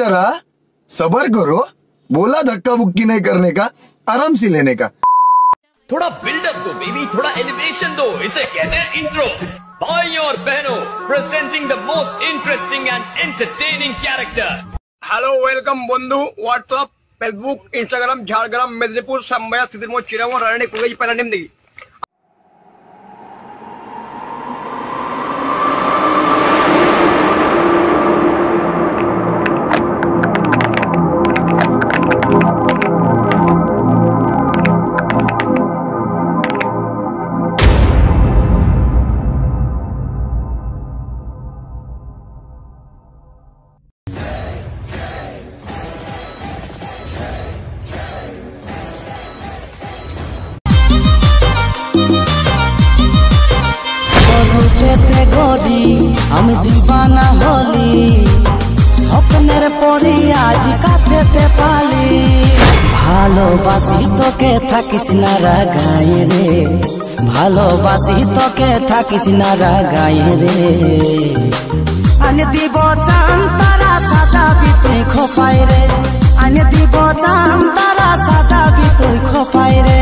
जरा सबर करो, बोला धक्का बुक्की नहीं करने का, आराम से लेने का। थोड़ा बिल्डअप दो बेबी, थोड़ा एलिवेशन दो, इसे कहते हैं इंट्रो। भाई और बहनों, presenting the most interesting and entertaining character. Hello welcome बंधु, WhatsApp, Facebook, Instagram, Jhargram, Medinipur, संबया, सिद्धिमोह, चिरांग, रानी, कुंगई, पैरानिम दी। আমি দিবানা হলি স্বপ্নের পরি আজ কাছেতে পালি ভালোবাসি তোকে থাকিস না রাগায় রে ভালোবাসি তোকে থাকিস না রাগায় রে আনে দিব চান তারা সাজাবি তুই খোপায় রে আনে দিব চান তারা সাজাবি তুই খোপায় রে